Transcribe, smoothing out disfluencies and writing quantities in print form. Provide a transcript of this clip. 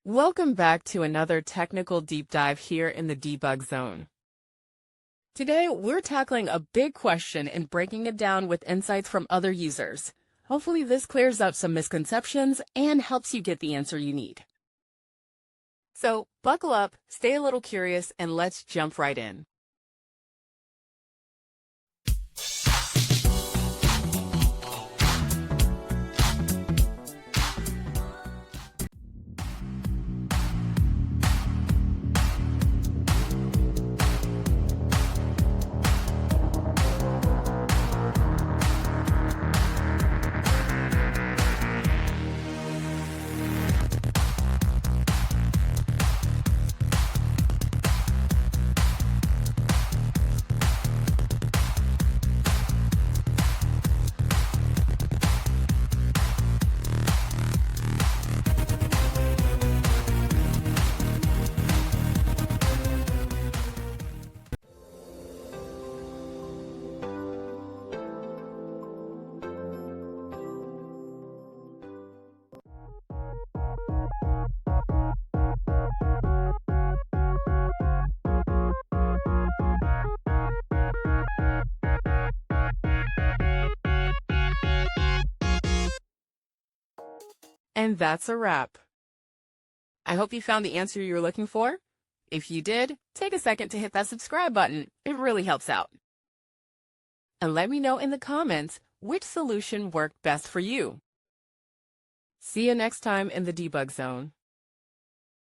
Welcome back to another technical deep dive here in the debug zone. Today, we're tackling a big question and breaking it down with insights from other users. Hopefully this clears up some misconceptions and helps you get the answer you need. So buckle up, stay a little curious, and let's jump right in. And that's a wrap. I hope you found the answer you were looking for. If you did, take a second to hit that subscribe button. It really helps out. And let me know in the comments which solution worked best for you. See you next time in the debug zone.